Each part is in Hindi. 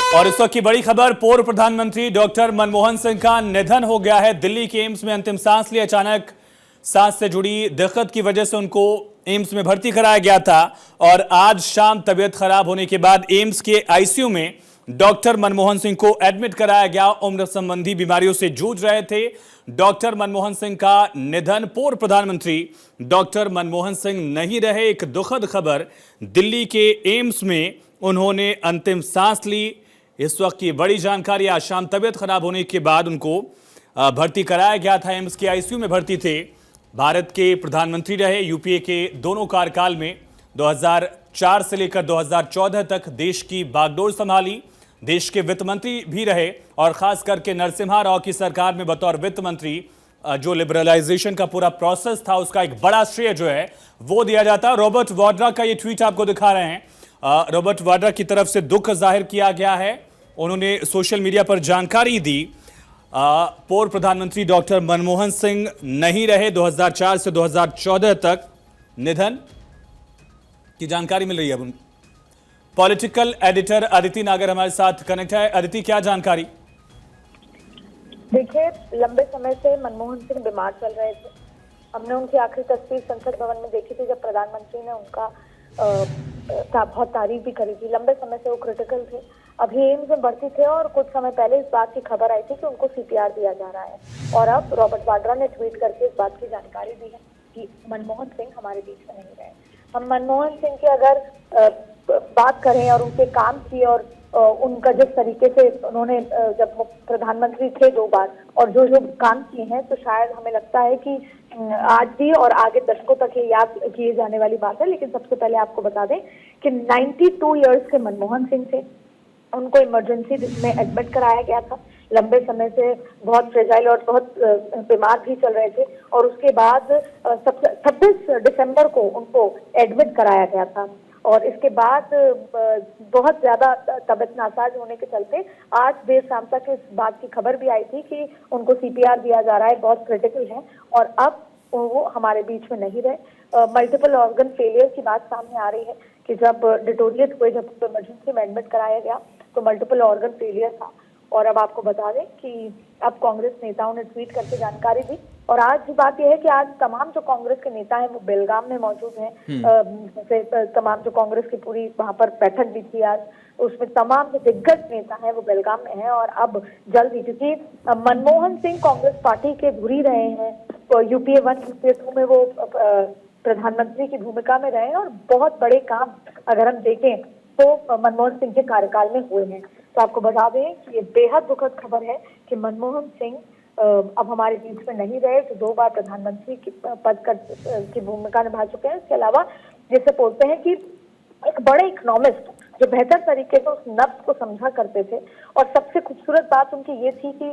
और इस वक्त की बड़ी खबर, पूर्व प्रधानमंत्री डॉक्टर मनमोहन सिंह का निधन हो गया है। दिल्ली के एम्स में अंतिम सांस लिए। अचानक सांस से जुड़ी दिक्कत की वजह से उनको एम्स में भर्ती कराया गया था और आज शाम तबीयत खराब होने के बाद एम्स के आईसीयू में डॉक्टर मनमोहन सिंह को एडमिट कराया गया। उम्र संबंधी बीमारियों से जूझ रहे थे डॉक्टर मनमोहन सिंह का निधन। पूर्व प्रधानमंत्री डॉक्टर मनमोहन सिंह नहीं रहे। एक दुखद खबर, दिल्ली के एम्स में उन्होंने अंतिम सांस ली। इस वक्त की बड़ी जानकारी, आज शाम तबीयत खराब होने के बाद उनको भर्ती कराया गया था। एम्स के आईसीयू में भर्ती थे। भारत के प्रधानमंत्री रहे। यूपीए के दोनों कार्यकाल में 2004 से लेकर 2014 तक देश की बागडोर संभाली। देश के वित्त मंत्री भी रहे और खास करके नरसिम्हा राव की सरकार में बतौर वित्त मंत्री जो लिबरलाइजेशन का पूरा प्रोसेस था, उसका एक बड़ा श्रेय जो है वो दिया जाता है। रॉबर्ट वाड्रा का ये ट्वीट आपको दिखा रहे हैं। रॉबर्ट वाड्रा की तरफ से दुख जाहिर किया गया है। उन्होंने सोशल मीडिया पर जानकारी दी। पूर्व प्रधानमंत्री डॉक्टर मनमोहन सिंह नहीं रहे। 2004 से 2014 तक निधन की जानकारी मिल रही है। पॉलिटिकल एडिटर अदिति नागर हमारे साथ कनेक्ट है। अदिति, क्या जानकारी? देखिए, लंबे समय से मनमोहन सिंह बीमार चल रहे थे। हमने उनकी आखिरी तस्वीर संसद भवन में देखी थी जब प्रधानमंत्री ने उनका बहुत तारीफ भी करी थी। लंबे समय से वो क्रिटिकल थे। अभी एम्स में भर्ती थे और कुछ समय पहले इस बात की खबर आई थी कि उनको सीपीआर दिया जा रहा है और अब रॉबर्ट वाड्रा ने ट्वीट करके इस बात की जानकारी दी है कि मनमोहन सिंह हमारे बीच में नहीं रहे। हम मनमोहन सिंह की अगर बात करें और उनके काम की और उनका जिस तरीके से उन्होंने जब प्रधानमंत्री थे 2 बार और जो जो काम किए हैं, तो शायद हमें लगता है कि आज भी और आगे दशकों तक ये याद किए जाने वाली बात है। लेकिन सबसे पहले आपको बता दें कि 92 इयर्स के मनमोहन सिंह थे। उनको इमरजेंसी में एडमिट कराया गया था। लंबे समय से बहुत फ्रेजाइल और बहुत बीमार भी चल रहे थे और उसके बाद 26 दिसंबर को उनको एडमिट कराया गया था और इसके बाद बहुत ज्यादा तबीयत नासाज होने के चलते आज देर शाम तक इस बात की खबर भी आई थी कि उनको सीपीआर दिया जा रहा है, बहुत क्रिटिकल है और अब वो हमारे बीच में नहीं रहे। मल्टीपल ऑर्गन फेलियर की बात सामने आ रही है कि जब डिटोरिएट हुए, जब इमरजेंसी में एडमिट कराया गया तो मल्टीपल ऑर्गन फेलियर था। और अब आपको बता दें कि अब कांग्रेस नेताओं ने ट्वीट करके जानकारी दी और आज की बात यह है कि आज तमाम जो कांग्रेस के नेता हैं वो बेलगाम में मौजूद हैं। तमाम जो कांग्रेस की पूरी वहां पर बैठक भी थी आज, उसमें तमाम जो दिग्गज नेता हैं वो बेलगाम में हैं और अब जल्द ही, क्योंकि मनमोहन सिंह कांग्रेस पार्टी के धुरी रहे हैं, तो यूपीए 1 यूपीए 2 में वो प्रधानमंत्री की भूमिका में रहे और बहुत बड़े काम अगर हम देखें तो मनमोहन सिंह के कार्यकाल में हुए हैं। तो आपको बता दें कि ये बेहद दुखद खबर है कि मनमोहन सिंह अब हमारे बीच में नहीं रहे, जो 2 बार प्रधानमंत्री की पद की भूमिका निभा चुके हैं। इसके अलावा जैसे बोलते हैं कि एक बड़े इकोनॉमिस्ट जो बेहतर तरीके से उस नब्ज को समझा करते थे और सबसे खूबसूरत बात उनकी ये थी कि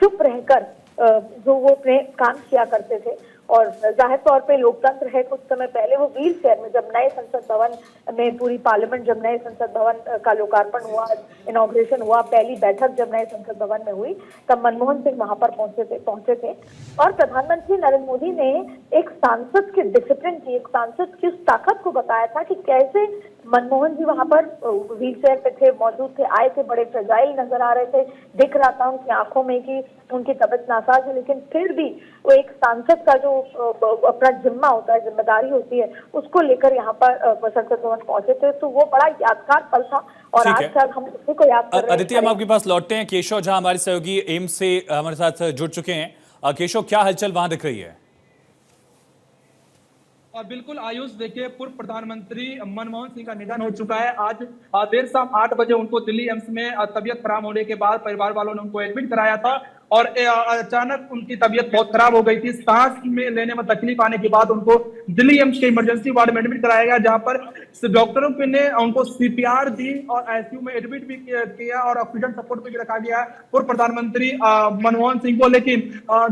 चुप रहकर जो वो अपने काम किया करते थे और जाहिर तौर पे लोकतंत्र है। कुछ समय पहले वो व्हील चेयर में, जब नए संसद भवन में पूरी पार्लियामेंट, जब नए संसद भवन का लोकार्पण हुआ, इनॉग्रेशन हुआ, पहली बैठक जब नए संसद भवन में हुई, तब मनमोहन सिंह वहां पर पहुंचे थे और प्रधानमंत्री नरेंद्र मोदी ने एक सांसद के डिसिप्लिन की, एक सांसद की उस ताकत को बताया था कि कैसे मनमोहन जी वहां पर व्हील चेयर पे थे, मौजूद थे, आए थे, बड़े फ्रेजाइल नजर आ रहे थे, दिख रहा था उनकी आंखों में कि उनकी तबीयत नासाज है, लेकिन फिर भी वो एक सांसद का जो अपना जिम्मा होता है, जिम्मेदारी होती है, उसको लेकर यहाँ पर संसद भवन पहुंचे थे। तो वो बड़ा यादगार पल था और आज शायद हम उसी को याद कर रहे हैं। अदिति, हम आपके पास लौटते हैं। केशव झा हमारे सहयोगी एम्स से हमारे साथ जुड़ चुके हैं। केशव, क्या हलचल वहां दिख रही है? बिल्कुल आयुष, देखिए, पूर्व प्रधानमंत्री मनमोहन सिंह का निधन हो चुका है। आज देर शाम 8 बजे उनको दिल्ली एम्स में तबीयत खराब होने के बाद परिवार वालों ने उनको एडमिट कराया था और अचानक उनकी तबीयत बहुत खराब हो गई थी। सांस में लेने में तकलीफ आने के बाद उनको दिल्ली एम्स के इमरजेंसी वार्ड में एडमिट कराया गया, जहां पर डॉक्टरों ने उनको सीपीआर दी और आईसीयू में एडमिट भी किया और ऑक्सीजन सपोर्ट पे भी रखा गया पूर्व प्रधानमंत्री मनमोहन सिंह को, लेकिन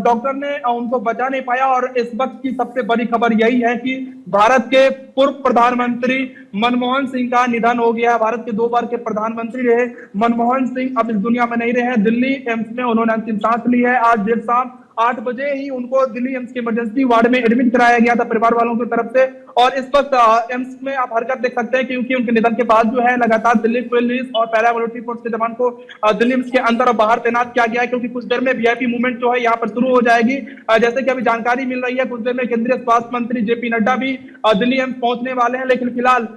डॉक्टर ने उनको बचा नहीं पाया। और इस वक्त की सबसे बड़ी खबर यही है कि भारत के पूर्व प्रधानमंत्री मनमोहन सिंह का निधन हो गया। भारत के 2 बार के प्रधानमंत्री रहे मनमोहन सिंह अब इस दुनिया में नहीं रहे। दिल्ली एम्स में उन्होंने अंतिम सांस ली है। आज देर शाम 8 बजे ही उनको दिल्ली एम्स के इमरजेंसी वार्ड में एडमिट कराया गया था परिवार वालों की तरफ से। और इस वक्त एम्स में आप हरकत देख सकते हैं क्योंकि उनके निधन के बाद जो है लगातार दिल्ली पुलिस और पैरामिलिट्री फोर्स के जवान को दिल्ली एम्स के अंदर और बाहर तैनात किया गया है, क्योंकि कुछ देर में वीआईपी मूवमेंट जो है यहाँ पर शुरू हो जाएगी। जैसे कि अभी जानकारी मिल रही है, कुछ देर में केंद्रीय स्वास्थ्य मंत्री जेपी नड्डा भी दिल्ली एम्स पहुंचने वाले हैं। लेकिन फिलहाल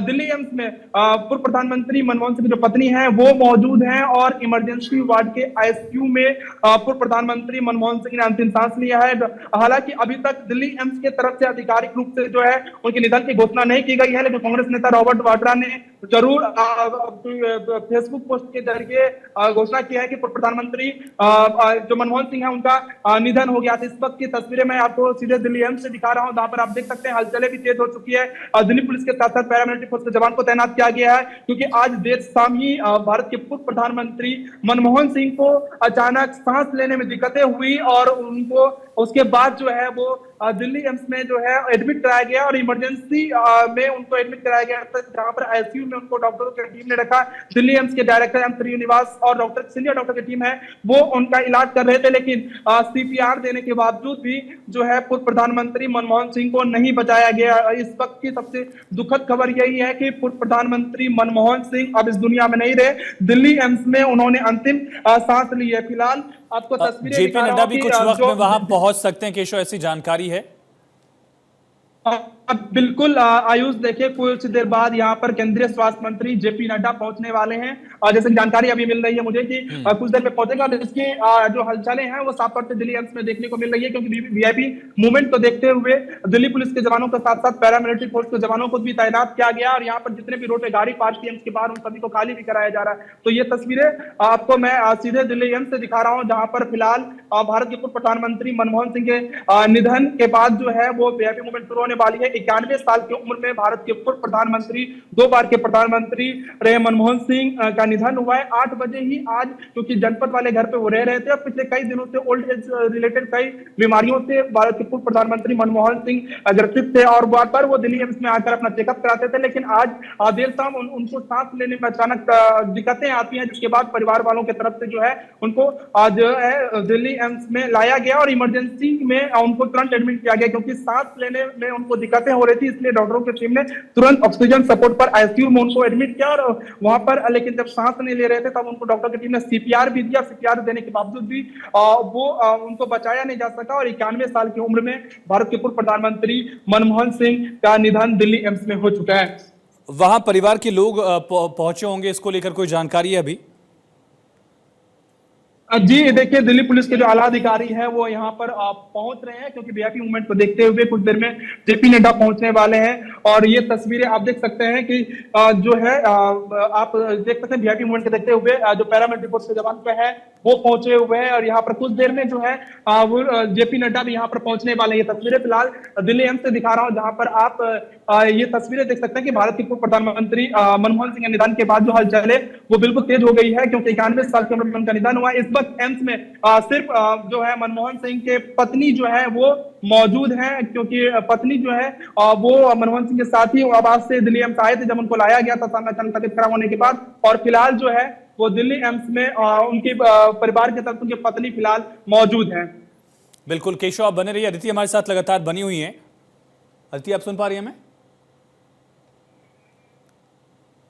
दिल्ली एम्स में पूर्व प्रधानमंत्री मनमोहन सिंह की जो पत्नी है वो मौजूद है और इमरजेंसी वार्ड के आईसीयू में पूर्व प्रधानमंत्री मनमोहन सिंह ने अंतिम सांस लिया है। हालांकि अभी तक दिल्ली एम्स के तरफ से आधिकारिक रूप से जो है उनके निधन की घोषणा नहीं की गई है, लेकिन कांग्रेस नेता रॉबर्ट वाड्रा ने जरूर फेसबुक पोस्ट के जरिए घोषणा की है कि पूर्व प्रधानमंत्री जो मनमोहन सिंह है उनका निधन हो गया था। इस वक्त की तस्वीरें मैं आपको सीधे दिल्ली एम्स से दिखा रहा हूं, जहां पर आप देख सकते हैं हलचलें भी तेज हो चुकी है। दिल्ली पुलिस के साथ साथ पैरामिलिट्री फोर्स के जवान को तैनात किया गया है, क्योंकि आज देर शाम ही भारत के पूर्व प्रधानमंत्री मनमोहन सिंह को अचानक सांस लेने में दिक्कतें हुई और उनको उसके बाद जो है वो दिल्ली एम्स में जो है एडमिट कराया गया और इमरजेंसी में उनको एडमिट कराया गया, जहां पर आईसीयू में उनको डॉक्टरों की टीम ने रखा। दिल्ली एम्स के डायरेक्टर एम श्रीनिवास और सीनियर डॉक्टर की टीम है वो उनका इलाज कर रहे थे, लेकिन सीपीआर देने के बावजूद भी जो है पूर्व प्रधानमंत्री मनमोहन सिंह को नहीं बचाया गया। इस वक्त की सबसे दुखद खबर यही है कि पूर्व प्रधानमंत्री मनमोहन सिंह अब इस दुनिया में नहीं रहे, दिल्ली एम्स में उन्होंने अंतिम सांस ली है। फिलहाल आपको तस्वीरें जेपी नड्डा भी कुछ वक्त में वहां पहुंच सकते हैं, केशव, ऐसी जानकारी है? बिल्कुल आयुष, देखिए कुछ देर बाद यहाँ पर केंद्रीय स्वास्थ्य मंत्री जेपी नड्डा पहुंचने वाले हैं और जैसे जानकारी अभी मिल रही है मुझे कि कुछ देर में पहुंचेगा। इसकी जो हलचलें हैं वो साफ तौर से दिल्ली एम्स में देखने को मिल रही है, क्योंकि वीआईपी मूवमेंट को देखते हुए दिल्ली पुलिस के जवानों के साथ साथ पैरामिलिट्री फोर्स के जवानों को भी तैनात किया गया और यहाँ पर जितने भी रोड पे गाड़ी पार्क की एम्स के बाहर उन सभी को खाली भी कराया जा रहा है। तो ये तस्वीरें आपको मैं सीधे दिल्ली एम्स से दिखा रहा हूँ, जहां पर फिलहाल भारत के पूर्व प्रधानमंत्री मनमोहन सिंह के निधन के बाद जो है वो वीआईपी मूवमेंट शुरू होने वाली है। 91 साल की उम्र में भारत के पूर्व प्रधानमंत्री, 2 बार के प्रधानमंत्री रहे मनमोहन सिंह का निधन हुआ है 8 बजे ही आज, क्योंकि जनपद वाले घर पे वो रह रहे थे और पिछले कई दिनों से ओल्ड एज रिलेटेड कई बीमारियों से भारत के पूर्व प्रधानमंत्री मनमोहन सिंह ग्रसित थे और बार बार वो दिल्ली एम्स में आकर अपना चेकअप कराते थे। लेकिन आज देर शाम उनको सांस लेने में अचानक दिक्कतें आती हैं, जिसके बाद परिवार वालों की तरफ से जो है उनको आज दिल्ली एम्स में लाया गया और इमरजेंसी में उनको तुरंत एडमिट किया गया, क्योंकि सांस लेने में उनको दिक्कतें हो रही थी। इसलिए डॉक्टरों की टीम ने तुरंत ऑक्सीजन सपोर्ट पर आईसीयू में उनको एडमिट किया और वहां पर लेकिन जब सांस नहीं ले रहे थे तब उनको डॉक्टर की टीम ने सीपीआर भी दिया। सीपीआर देने के बावजूद भी वो उनको बचाया नहीं जा सका और 91 साल की उम्र में भारत के पूर्व प्रधानमंत्री मनमोहन सिंह का निधन दिल्ली एम्स में हो चुका है। वहां परिवार के लोग पहुंचे होंगे, इसको लेकर कोई जानकारी है अभी? जी देखिए, दिल्ली पुलिस के जो आला अधिकारी हैं वो यहाँ पर पहुंच रहे हैं, क्योंकि वीआईपी मूवमेंट को देखते हुए कुछ देर में जेपी नड्डा पहुंचने वाले हैं और ये तस्वीरें आप देख सकते हैं कि जो है आप देख सकते हैं वीआईपी मूवमेंट को देखते हुए जो पैरामिलिट्री फोर्स के जवान पे है वो पहुंचे हुए हैं और यहाँ पर कुछ देर में जो है वो जेपी नड्डा भी यहाँ पर पहुंचने वाले हैं। ये तस्वीरें फिलहाल दिल्ली एम्स से दिखा रहा हूँ, जहां पर आप ये तस्वीरें देख सकते हैं कि भारत के पूर्व प्रधानमंत्री मनमोहन सिंह के निधन के बाद जो हलचल है वो बिल्कुल तेज हो गई है, क्योंकि 91 साल की उम्र में उनका निधन हुआ। इस वक्त एम्स में सिर्फ जो है मनमोहन सिंह के पत्नी जो है वो मौजूद हैं, क्योंकि पत्नी जो है वो मनमोहन सिंह के साथ ही आवास से दिल्ली एम्स आए थे जब उनको लाया गया था अचानक तबीयत खराब होने के बाद, और फिलहाल जो है वो दिल्ली एम्स में उनके परिवार के तरफ उनकी पत्नी फिलहाल मौजूद हैं। बिल्कुल केशव, आप बने रहिए। अदिति हमारे साथ लगातार बनी हुई हैं। अदिति, आप सुन पा रही हैं हमें?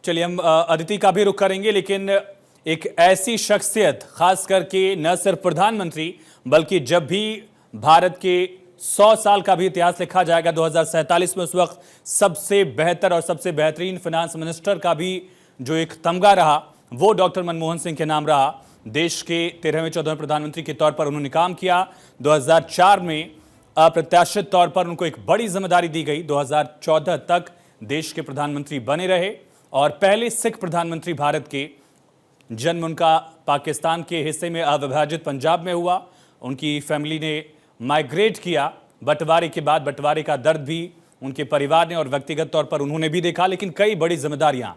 चलिए हम अदिति का भी रुख करेंगे, लेकिन एक ऐसी शख्सियत, खास करके न सिर्फ प्रधानमंत्री बल्कि जब भी भारत के 100 साल का भी इतिहास लिखा जाएगा 2047 में, उस वक्त सबसे बेहतर और सबसे बेहतरीन फाइनेंस मिनिस्टर का भी जो एक तमगा रहा वो डॉक्टर मनमोहन सिंह के नाम रहा। देश के 13वें 14वें प्रधानमंत्री के तौर पर उन्होंने काम किया। 2004 में अप्रत्याशित तौर पर उनको एक बड़ी जिम्मेदारी दी गई। 2014 तक देश के प्रधानमंत्री बने रहे और पहले सिख प्रधानमंत्री भारत के। जन्म उनका पाकिस्तान के हिस्से में अविभाजित पंजाब में हुआ। उनकी फैमिली ने माइग्रेट किया बंटवारे के बाद। बंटवारे का दर्द भी उनके परिवार ने और व्यक्तिगत तौर पर उन्होंने भी देखा, लेकिन कई बड़ी जिम्मेदारियां,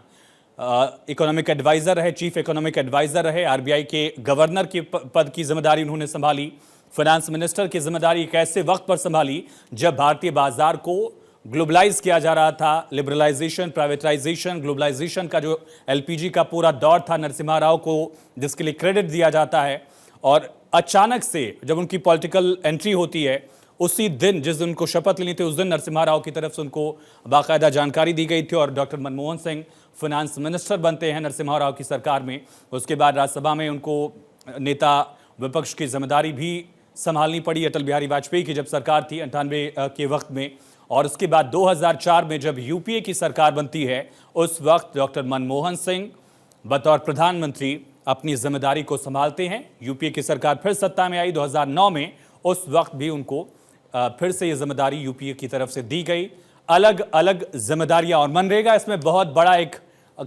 इकोनॉमिक एडवाइजर रहे, चीफ इकोनॉमिक एडवाइजर रहे, आरबीआई के गवर्नर के पद की जिम्मेदारी उन्होंने संभाली, फाइनेंस मिनिस्टर की जिम्मेदारी एक ऐसे वक्त पर संभाली जब भारतीय बाजार को ग्लोबलाइज किया जा रहा था। लिबरलाइजेशन, प्राइवेटाइजेशन, ग्लोबलाइजेशन का जो एलपीजी का पूरा दौर था नरसिम्हा राव को, जिसके लिए क्रेडिट दिया जाता है, और अचानक से जब उनकी पॉलिटिकल एंट्री होती है, उसी दिन जिस दिन उनको शपथ लेनी थी, उस दिन नरसिम्हा राव की तरफ से उनको बाकायदा जानकारी दी गई थी और doctor Manmohan Singh finance minister बनते हैं नरसिम्हा राव की सरकार में। उसके बाद राज्यसभा में उनको नेता विपक्ष की जिम्मेदारी भी संभालनी पड़ी अटल बिहारी वाजपेयी की जब सरकार थी 98 के वक्त में। और उसके बाद 2004 में जब यूपीए की सरकार बनती है, उस वक्त डॉक्टर मनमोहन सिंह बतौर प्रधानमंत्री अपनी जिम्मेदारी को संभालते हैं। यूपीए की सरकार फिर सत्ता में आई 2009 में, उस वक्त भी उनको फिर से ये जिम्मेदारी यूपीए की तरफ से दी गई। अलग अलग जिम्मेदारियां, और मनरेगा इसमें बहुत बड़ा एक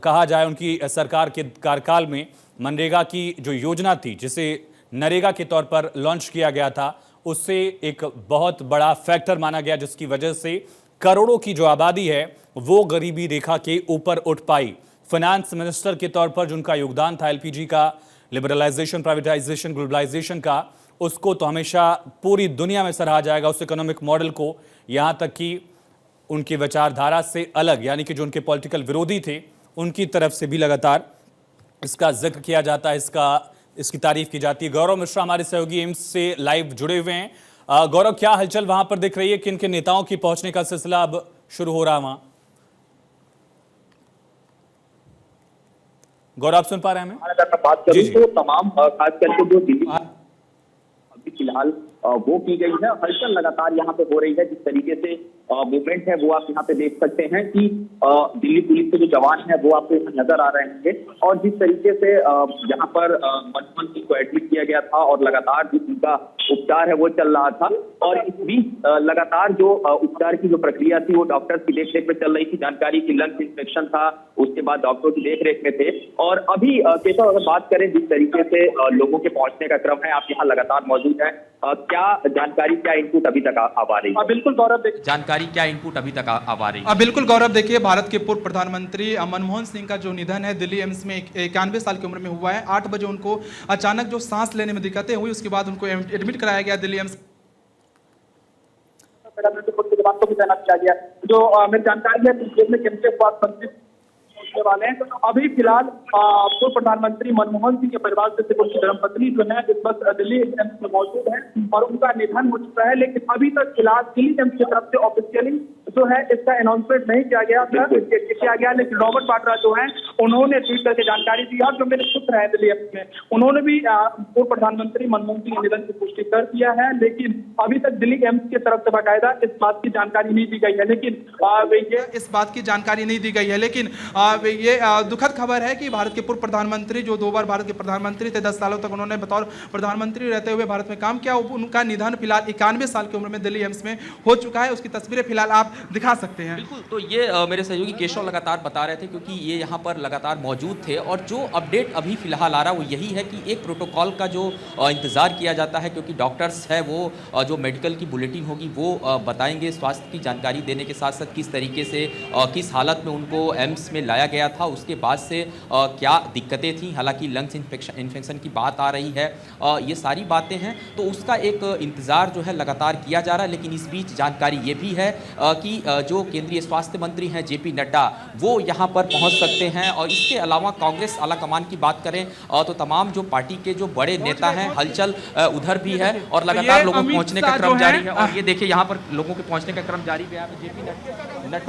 कहा जाए उनकी सरकार के कार्यकाल में मनरेगा की जो योजना थी, जिसे नरेगा के तौर पर लॉन्च किया गया था, उससे एक बहुत बड़ा फैक्टर माना गया, जिसकी वजह से करोड़ों की जो आबादी है वो गरीबी रेखा के ऊपर उठ पाई। फाइनेंस मिनिस्टर के तौर पर जो उनका योगदान था एलपीजी का, लिबरलाइजेशन, प्राइवेटाइजेशन, ग्लोबलाइजेशन का, उसको तो हमेशा पूरी दुनिया में सराहा जाएगा, उस इकोनॉमिक मॉडल को। यहाँ तक कि उनकी विचारधारा से अलग, यानी कि जो उनके पॉलिटिकल विरोधी थे, उनकी तरफ से भी लगातार इसका जिक्र किया जाता है, इसकी तारीफ की जाती है। गौरव मिश्रा हमारे सहयोगी एम्स से लाइव जुड़े हुए हैं। गौरव, क्या हलचल वहां पर दिख रही है? किन किन नेताओं की पहुंचने का सिलसिला अब शुरू हो रहा है वहां? गौरव, आप सुन पा रहे हैं हमें? अगर मैं बात करूं तो तमाम खास करके जो दिल्ली अभी फिलहाल वो की गई है, हलचल लगातार यहाँ पे हो रही है। जिस तरीके से मूवमेंट है वो आप यहाँ पे देख सकते हैं कि दिल्ली पुलिस के जो जवान हैं वो आपको नजर आ रहे हैं। और जिस तरीके से यहाँ पर मनमोहन सिंह को एडमिट किया गया था और लगातार जो उनका उपचार है वो चल रहा था, और इस बीच लगातार जो उपचार की जो प्रक्रिया थी वो डॉक्टर की देखरेख में चल रही थी। जानकारी की लंग्स इंफेक्शन था, उसके बाद डॉक्टर की देखरेख में थे। और अभी केशव, अगर बात करें जिस तरीके से लोगों के पहुंचने का क्रम है, आप यहाँ लगातार मौजूद हैं, क्या जानकारी, क्या इनपुट अभी तक आ रही है? बिल्कुल गौरव, जानकारी क्या इनपुट अभी तक आ रही है? बिल्कुल गौरव, देखिए, भारत के पूर्व प्रधानमंत्री मनमोहन सिंह का जो निधन है दिल्ली एम्स में 91 साल की उम्र में हुआ है। 8 बजे उनको अचानक जो सांस लेने में दिक्कतें हुई, उसके बाद उनको एडमिट कराया गया दिल्ली एम्स। बातों की तैनात किया गया, जो मेरी जानकारी है केंद्रीय स्वास्थ्य मंत्री वाले हैं। अभी फिलहाल पूर्व प्रधानमंत्री मनमोहन सिंह के परिवार से सिर्फ उनकी धर्मपत्नी जो है इस वक्त दिल्ली एम्स में मौजूद है और उनका निधन हो चुका है। लेकिन अभी तक फिलहाल दिल्ली एम्स की तरफ से ऑफिशियली जो है इसका अनाउंसमेंट नहीं किया गया। लेकिन रॉबर्ट वाड्रा जो है उन्होंने ट्वीट करके जानकारी दी, और जो मेरे पुत्र है दिल्ली एम्स में, उन्होंने भी पूर्व प्रधानमंत्री मनमोहन सिंह के निधन की पुष्टि कर दिया है। लेकिन अभी तक दिल्ली एम्स की तरफ से बाकायदा इस बात की जानकारी नहीं दी गई है। लेकिन ये दुखद खबर है कि भारत के पूर्व प्रधानमंत्री, जो 2 बार भारत के प्रधानमंत्री थे, 10 सालों तक उन्होंने बतौर प्रधानमंत्री रहते हुए भारत में काम किया, उनका निधन फिलहाल 91 साल की उम्र में दिल्ली एम्स में हो चुका है। उसकी तस्वीरें फिलहाल आप दिखा सकते हैं। बिल्कुल, तो ये मेरे सहयोगी केशव लगातार बता रहे थे, क्योंकि ये यहाँ पर लगातार मौजूद थे। और जो अपडेट अभी फिलहाल आ रहा है वो यही है कि एक प्रोटोकॉल का जो इंतजार किया जाता है, क्योंकि डॉक्टर्स है वो जो मेडिकल की बुलेटिन होगी वो बताएंगे, स्वास्थ्य की जानकारी देने के साथ साथ किस तरीके से किस हालत में उनको एम्स में लाया गया था, उसके बाद से क्या दिक्कतें थी। हालांकि लंग्स इन्फेक्शन की बात आ रही है, ये सारी बातें हैं, तो उसका एक इंतज़ार जो है लगातार किया जा रहा है। लेकिन इस बीच जानकारी ये भी है कि जो केंद्रीय स्वास्थ्य मंत्री हैं जेपी नड्डा, वो यहाँ पर पहुँच सकते हैं। और इसके अलावा कांग्रेस आलाकमान की बात करें तो तमाम जो पार्टी के जो बड़े नेता हैं, हलचल उधर भी है और लगातार लोगों के पहुँचने का क्रम जारी है। और ये देखिए यहाँ पर लोगों के पहुँचने का क्रम जारी है। जेपी नड्डा,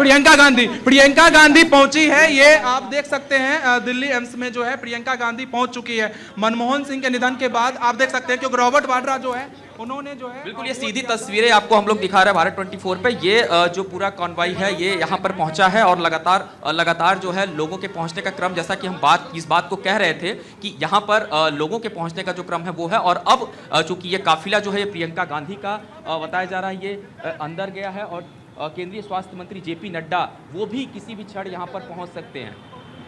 प्रियंका गांधी पहुंची है, ये आप देख सकते हैं दिल्ली एम्स में जो है प्रियंका गांधी पहुंच चुकी है मनमोहन सिंह के निधन के बाद। आप देख सकते हैं क्योंकि रॉबर्ट वाड्रा जो है उन्होंने जो है बिल्कुल ये सीधी तस्वीरें आपको हम लोग दिखा रहे हैं भारत 24 पे। ये जो पूरा कॉन्वॉय है ये यहाँ पर पहुंचा है और लगातार जो है लोगों के पहुंचने का क्रम, जैसा कि हम इस बात को कह रहे थे कि यहाँ पर लोगों के पहुंचने का जो क्रम है वो है। और अब चूंकि ये काफिला जो है ये प्रियंका गांधी का बताया जा रहा है, ये अंदर गया है और केंद्रीय स्वास्थ्य मंत्री जेपी नड्डा वो भी किसी भी क्षण यहाँ पर पहुँच सकते हैं।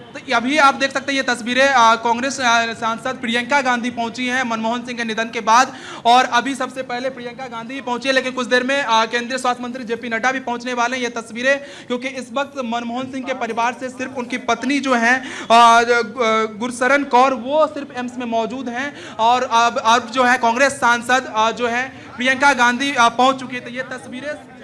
तो अभी आप देख सकते हैं ये तस्वीरें, कांग्रेस सांसद प्रियंका गांधी पहुंची हैं मनमोहन सिंह के निधन के बाद। और अभी सबसे पहले प्रियंका गांधी पहुंची है, लेकिन कुछ देर में केंद्रीय स्वास्थ्य मंत्री जेपी नड्डा भी पहुंचने वाले हैं। ये तस्वीरें क्योंकि इस वक्त मनमोहन सिंह के परिवार से सिर्फ उनकी पत्नी जो है गुरशरण कौर, वो सिर्फ एम्स में मौजूद हैं। और अब जो है कांग्रेस सांसद जो है प्रियंका गांधी पहुंच चुकी है। तो ये तस्वीरें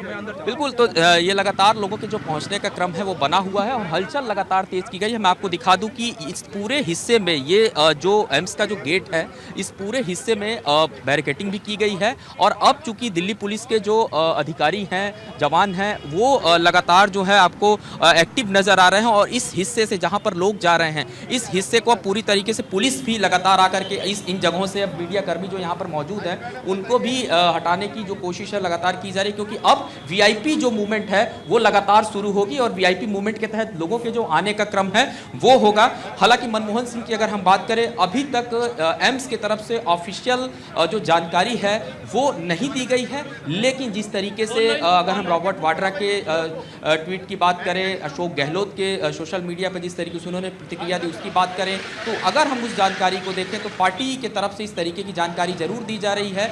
बिल्कुल, तो ये लगातार लोगों के जो पहुंचने का क्रम है वो बना हुआ है और हलचल लगातार तेज की गई है। मैं आपको दिखा दूं कि इस पूरे हिस्से में ये जो एम्स का जो गेट है, इस पूरे हिस्से में बैरिकेटिंग भी की गई है और अब चूंकि दिल्ली पुलिस के जो अधिकारी हैं, जवान हैं, वो लगातार जो है आपको एक्टिव नजर आ रहे हैं और इस हिस्से से जहां पर लोग जा रहे हैं, इस हिस्से को अब पूरी तरीके से पुलिस भी लगातार आकर के इन जगहों से अब मीडिया कर्मी जो यहाँ पर मौजूद हैं उनको भी हटाने की जो कोशिश है लगातार की जा रही है, क्योंकि अब वीआईपी जो मूवमेंट है वो लगातार शुरू होगी और वीआईपी मूवमेंट के तहत लोगों के जो आने का क्रम है वो होगा। हालांकि मनमोहन सिंह की अगर हम बात करें, अभी तक एम्स की तरफ से ऑफिशियल जो जानकारी है वो नहीं दी गई है, लेकिन जिस तरीके से अगर हम रॉबर्ट वाड्रा के ट्वीट की बात करें, अशोक गहलोत के सोशल मीडिया पर जिस तरीके से उन्होंने प्रतिक्रिया दी उसकी बात करें, तो अगर हम उस जानकारी को देखें तो पार्टी की तरफ से इस तरीके की जानकारी जरूर दी जा रही है।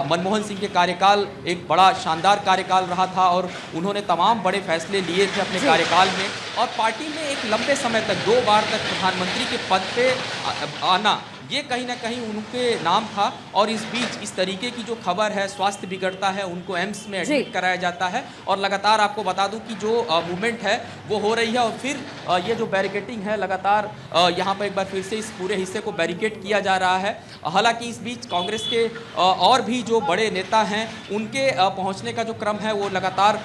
मनमोहन सिंह के कार्यकाल एक बड़ा शानदार कार्यकाल रहा था और उन्होंने तमाम बड़े फैसले लिए थे अपने कार्यकाल में और पार्टी में एक लंबे समय तक 2 बार तक प्रधानमंत्री के पद पे आना ये कहीं ना कहीं उनके नाम था। और इस बीच इस तरीके की जो खबर है, स्वास्थ्य बिगड़ता है, उनको एम्स में एडमिट कराया जाता है और लगातार आपको बता दूं कि जो मूवमेंट है वो हो रही है और फिर ये जो बैरिकेटिंग है लगातार यहाँ पर एक बार फिर से इस पूरे हिस्से को बैरिकेड किया जा रहा है। हालांकि इस बीच कांग्रेस के और भी जो बड़े नेता हैं उनके पहुँचने का जो क्रम है वो लगातार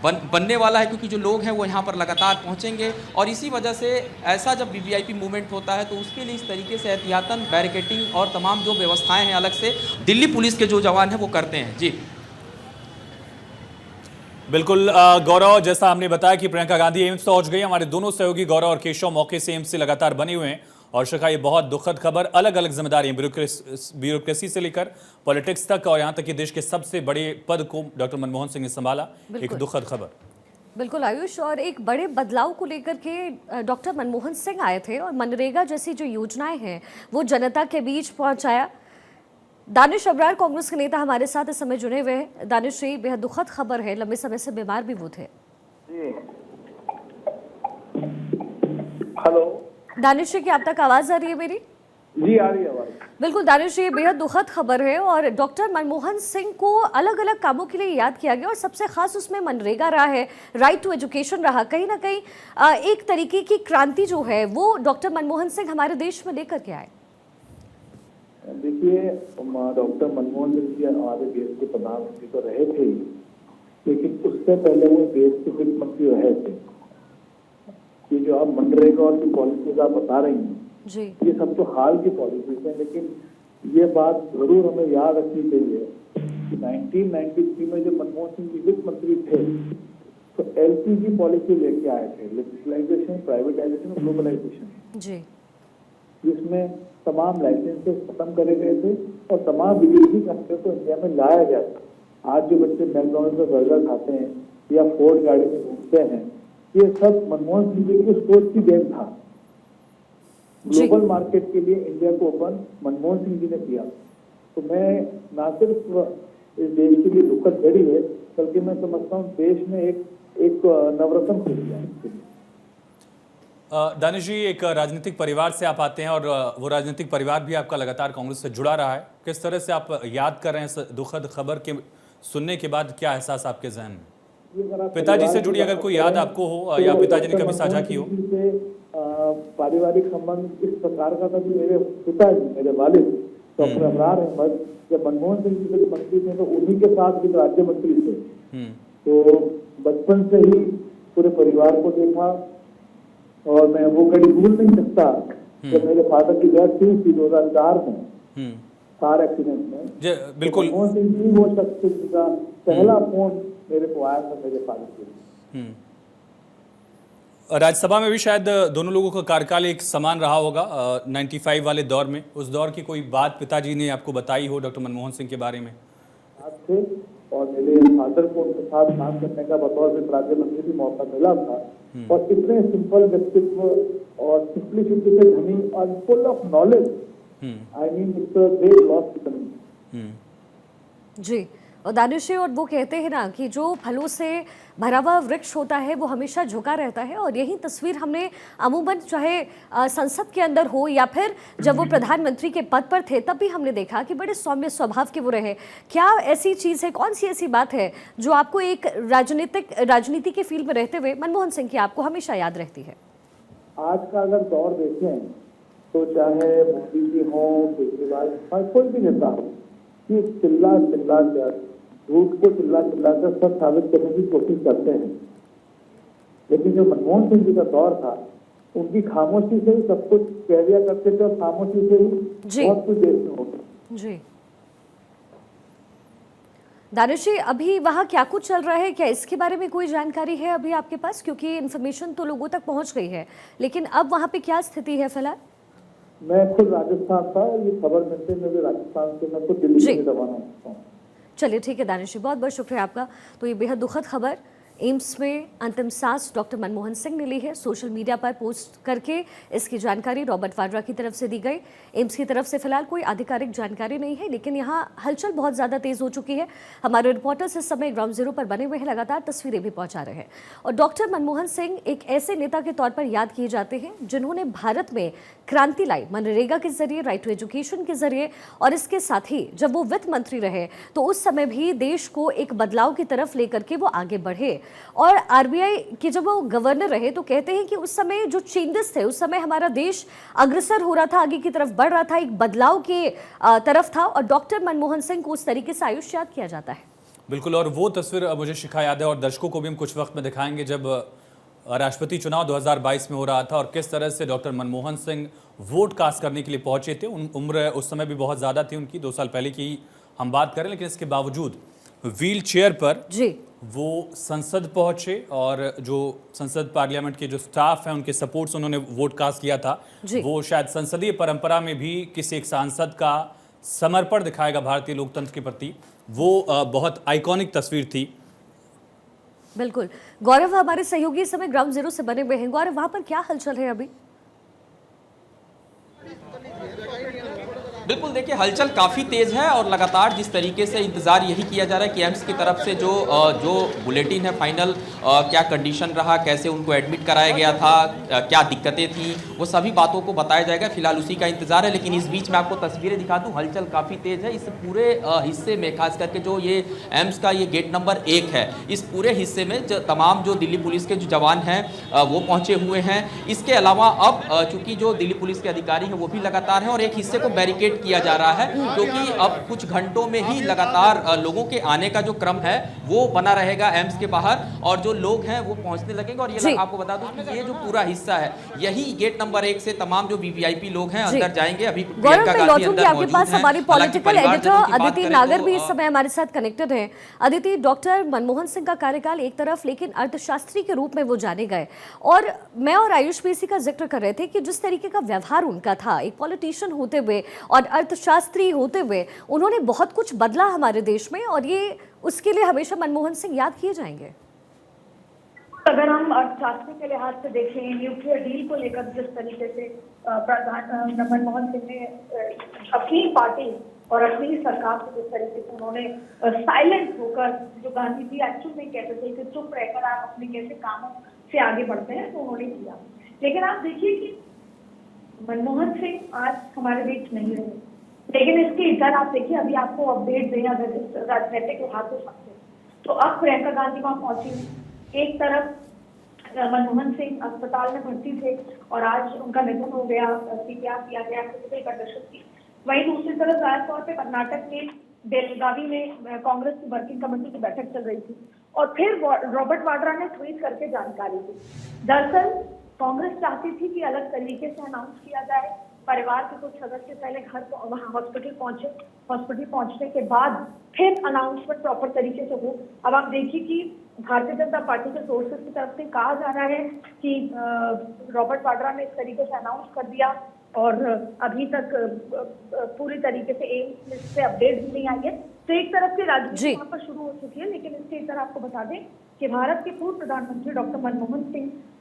बनने वाला है, क्योंकि जो लोग हैं वो यहाँ पर लगातार पहुँचेंगे और इसी वजह से ऐसा जब वीवीआईपी मूवमेंट होता है तो उसके लिए इस तरीके से एहतियातन बैरिकेटिंग और तमाम जो व्यवस्थाएं हैं अलग से दिल्ली पुलिस के जो जवान हैं वो करते हैं। जी बिल्कुल गौरव, जैसा हमने बताया कि प्रियंका गांधी एम्स पहुंच गई। हमारे दोनों सहयोगी गौरव और केशव मौके से एम्स से लगातार बने हुए हैं और शिखा, ये बहुत दुखद खबर, अलग अलग जिम्मेदारियां, ब्यूरोक्रेसी से लेकर पॉलिटिक्स तक और यहां तक कि देश के सबसे बड़े पद को डॉक्टर मनमोहन सिंह ने संभाला। एक दुखद खबर। बिल्कुल आयुष, और एक बड़े बदलाव को लेकर के डॉक्टर मनमोहन सिंह आए थे और मनरेगा जैसी जो योजनाएं हैं वो जनता के बीच पहुंचाया। दानिश अब्रार कांग्रेस के नेता हमारे साथ इस समय जुड़े हुए हैं। दानिश जी, बेहद दुखद खबर है, लंबे समय से बीमार भी वो थे। हेलो दानिश जी, क्या आप तक आवाज आ रही है मेरी? जी आ रही है आवाज। बिल्कुल दानिश जी, बेहद दुखद खबर है और डॉक्टर मनमोहन सिंह को अलग अलग कामों के लिए याद किया गया और सबसे खास उसमें मनरेगा रहा है, राइट टू एजुकेशन रहा। कहीं ना कहीं एक तरीके की क्रांति जो है वो डॉक्टर मनमोहन सिंह हमारे देश में लेकर के आए। देखिए, डॉक्टर मनमोहन सिंह जी हमारे देश के प्रधानमंत्री तो रहे थे, लेकिन उससे पहले वो देश के वित्त मंत्री रहे थे। ये जो आप मनरेगा और जो पॉलिसीज आप बता रही हैं जी, ये सब तो हाल की पॉलिसीज है, लेकिन ये बात जरूर हमें याद रखनी चाहिए कि 1993 में जब मनमोहन सिंह जी वित्त मंत्री थे तो एलपीजी पॉलिसी लेके आए थे, लिबरलाइजेशन, प्राइवेटाइजेशन, ग्लोबलाइजेशन, जी, जिसमें तमाम लाइसेंसेस खत्म करे गए थे और तमाम विदेशी कंपनियों को इंडिया में लाया गया था। आज जो बच्चे मैकडॉनल्ड्स में बर्गर खाते हैं या फोर्ड गाड़ी में घूमते हैं, ये सब मनमोहन सिंह जी की सोच की देन था। ग्लोबल मार्केट के लिए इंडिया को ओपन मनमोहन सिंह जी ने किया। तो मैं ना सिर्फ इस देश के लिए दुखद घड़ी है, बल्कि मैं समझता हूँ देश में एक नवरत्न खुल गया है। दानिश जी, एक राजनीतिक परिवार से आप आते हैं और वो राजनीतिक परिवार भी आपका लगातार कांग्रेस से जुड़ा रहा है। किस तरह से आप याद कर रहे हैं इस दुखद खबर के सुनने के बाद? क्या एहसास आपके जहन में? पिताजी से जुड़ी अगर कोई याद आपको हो या पिताजी ने कभी साझा की हो? पारिवारिक संबंध इस प्रकार का था कि मेरे पिताजी, मेरे वालिद डॉक्टर अबरार अहमद, जब मनमोहन सिंह जी मंत्री थे तो उन्हीं के साथ भी राज्य मंत्री थे। तो बचपन से ही पूरे परिवार को देखा और मैं वो कभी भूल नहीं सकता जब मेरे फादर की डेथ हुई थी 2004 में कार एक्सीडेंट में। बिल्कुल, मनमोहन सिंह जी वो शख्स जिसका पहला फोन मेरे को आया था मेरे फादर के। राज्यसभा में भी शायद दोनों लोगों का कार्यकाल एक समान रहा होगा 95 वाले दौर में। उस दौर की कोई बात पिताजी ने आपको बताई हो डॉक्टर मनमोहन सिंह के बारे में? थे और मेरे फादर को उनके साथ काम करने का बतौर वित्त राज्य मंत्री भी मौका मिला था। और इतने सिंपल व्यक्तित्व और सिंप्लिसिटी से धनी और full of knowledge, I mean it's a great loss to the जी। और दानिश जी, और वो कहते हैं ना कि जो फलों से भरा हुआ वृक्ष होता है वो हमेशा झुका रहता है, और यही तस्वीर हमने अमूमन चाहे संसद के अंदर हो या फिर जब वो प्रधानमंत्री के पद पर थे तब भी हमने देखा कि बड़े सौम्य स्वभाव के वो रहे। क्या ऐसी चीज़ है, कौन सी ऐसी बात है जो आपको एक राजनीति के फील्ड में रहते हुए मनमोहन सिंह की आपको हमेशा याद रहती है? आज का अगर दौर देखें तो चाहे मोदी जी हो, केजरीवाल, कोई भी नेता हो, कि चिल्ला कर झूठ को चिल्ला कर सब साबित करने की कोशिश करते हैं। लेकिन जो मनमोहन सिंह जी का दौर था, उनकी खामोशी से ही सब कुछ कह दिया करते थे और खामोशी से ही बहुत कुछ देश में हो गया। जी दानिश जी, अभी वहाँ क्या कुछ चल रहा है, क्या इसके बारे में कोई जानकारी है अभी आपके पास? क्योंकि इन्फॉर्मेशन तो लोगों तक पहुँच गई है, लेकिन अब वहाँ पे क्या स्थिति है फिलहाल? मैं खुद राजस्थान था, ये खबर मिलते मुझे राजस्थान से मैं खुद दिल्ली से रवाना हूँ। चलिए ठीक है दानिश जी, बहुत बहुत शुक्रिया आपका। तो ये बेहद दुखद खबर, एम्स में अंतिम सांस डॉक्टर मनमोहन सिंह ने ली है। सोशल मीडिया पर पोस्ट करके इसकी जानकारी रॉबर्ट वाड्रा की तरफ से दी गई। एम्स की तरफ से फिलहाल कोई आधिकारिक जानकारी नहीं है, लेकिन यहाँ हलचल बहुत ज़्यादा तेज़ हो चुकी है। हमारे रिपोर्टर्स इस समय ग्राउंड जीरो पर बने हुए हैं, लगातार तस्वीरें भी पहुँचा रहे हैं। और डॉक्टर मनमोहन सिंह एक ऐसे नेता के तौर पर याद किए जाते हैं जिन्होंने भारत में क्रांति लाई, मनरेगा के जरिए, राइट टू एजुकेशन के जरिए, और इसके साथ ही जब वो वित्त मंत्री रहे तो उस समय भी देश को एक बदलाव की तरफ लेकर के वो आगे बढ़े। और आरबीआई के जब वो गवर्नर रहे तो कहते हैं कि उस समय जो चेंजेस थे, उस समय हमारा देश अग्रसर हो रहा था, आगे की तरफ बढ़ रहा था, एक बदलाव के तरफ था, और डॉक्टर मनमोहन सिंह को उस तरीके से आयुष याद किया जाता है। बिल्कुल, और वो तस्वीर मुझे शिखा याद है और दर्शकों को भी हम कुछ वक्त में दिखाएंगे जब राष्ट्रपति चुनाव 2022 में हो रहा था और किस तरह से doctor Manmohan Singh vote cast करने के लिए पहुंचे थे। उम्र उस समय भी बहुत ज़्यादा थी उनकी, 2 साल पहले की हम बात करें, लेकिन इसके बावजूद व्हील चेयर पर वो संसद पहुंचे और जो संसद पार्लियामेंट के जो स्टाफ है उनके सपोर्ट से उन्होंने वोट कास्ट किया था। वो शायद संसदीय परंपरा में भी किसी एक सांसद का समर्पण दिखाएगा भारतीय लोकतंत्र के प्रति। वो बहुत आइकॉनिक तस्वीर थी। बिल्कुल, गौरव हमारे सहयोगी इस समय ग्राउंड जीरो से बने हुए हैं। गौरव, वहां पर क्या हलचल है अभी? बिल्कुल, देखिए हलचल काफ़ी तेज़ है और लगातार जिस तरीके से इंतज़ार यही किया जा रहा है कि एम्स की तरफ से जो बुलेटिन है फाइनल, क्या कंडीशन रहा, कैसे उनको एडमिट कराया गया था, क्या दिक्कतें थी, वो सभी बातों को बताया जाएगा। फिलहाल उसी का इंतज़ार है। लेकिन इस बीच में आपको तस्वीरें दिखा दूँ, हलचल काफ़ी तेज़ है इस पूरे हिस्से में, खास करके जो ये एम्स का ये गेट नंबर 1 है, इस पूरे हिस्से में तमाम जो दिल्ली पुलिस के जो जवान हैं वो पहुँचे हुए हैं। इसके अलावा अब चूँकि जो दिल्ली पुलिस के अधिकारी हैं वो भी लगातार हैं और एक हिस्से को बैरिकेड किया जा रहा है, क्योंकि अब कुछ घंटों में ही लगातार लोगों के आने का जो क्रम है वो बना रहेगा एम्स के बाहर, और जो लोग हैं वो पहुंचने लगेंगे। और ये आपको बता दूं कि ये जो पूरा हिस्सा है, यही गेट नंबर 1 से तमाम जो वीवीआईपी लोग हैं अंदर जाएंगे। अभी प्रियंका गांधी अंदर मौजूद हैं। हमारी पॉलिटिकल एडिटर अदिति नागर भी इस समय हमारे साथ कनेक्टेड हैं। अदिति, डॉक्टर मनमोहन सिंह का कार्यकाल एक तरफ, लेकिन अर्थशास्त्री के रूप में वो जाने गए, और मैं और आयुष भी इसी का जिक्र कर रहे थे कि जिस तरीके का व्यवहार उनका था, एक पॉलिटिशियन होते हुए और अर्थशास्त्री होते हुए, उन्होंने बहुत कुछ बदला हमारे देश में, और ये उसके लिए हमेशा मनमोहन सिंह याद किए जाएंगे। अगर हम अर्थशास्त्री के लिहाज से देखें, न्यूक्लियर डील को लेकर जिस तरीके से प्रधान मनमोहन सिंह ने अपनी पार्टी और अपनी सरकार को जिस तरीके से उन्होंने साइलेंट होकर, जो गांधी जी एक्चुअल में कहते थे कि चुप रहकर आप अपने कैसे कामों से आगे बढ़ते हैं, तो उन्होंने किया। लेकिन आप देखिए कि मनमोहन सिंह आज हमारे बीच नहीं रहे, लेकिन इसके इधर आप देखिए, अभी आपको अपडेट दें अगर राजनीतिक लिहाज से समझे तो अब प्रियंका गांधी वहां पहुंची। एक तरफ मनमोहन सिंह अस्पताल में भर्ती थे और आज उनका निधन हो गया, सीपीआर किया गया, क्रिटिकल कंडीशन थी। वहीं दूसरी तरफ जाहिर तौर पर कर्नाटक में बेलगावी में कांग्रेस की वर्किंग कमेटी की बैठक चल रही थी, और फिर रॉबर्ट वाड्रा ने ट्वीट करके जानकारी दी। दरअसल कांग्रेस चाहती थी कि अलग तरीके से अनाउंस किया जाए, परिवार के कुछ सदस्य पहले घर वहाँ हॉस्पिटल पहुंचे, हॉस्पिटल पहुंचने के बाद फिर अनाउंसमेंट प्रॉपर तरीके से हो। अब आप देखिए कि भारतीय जनता पार्टी के सोर्सेस की तरफ से कहा जा रहा है कि रॉबर्ट वाड्रा ने इस तरीके से अनाउंस कर दिया, और अभी तक पूरी तरीके से एम्स से अपडेट भी नहीं आई है। तो एक तरफ की राजनीति यहाँ पर शुरू हो चुकी है, लेकिन इसके इधर आपको बता दें कि भारत के पूर्व प्रधानमंत्री डॉक्टर मनमोहन सिंह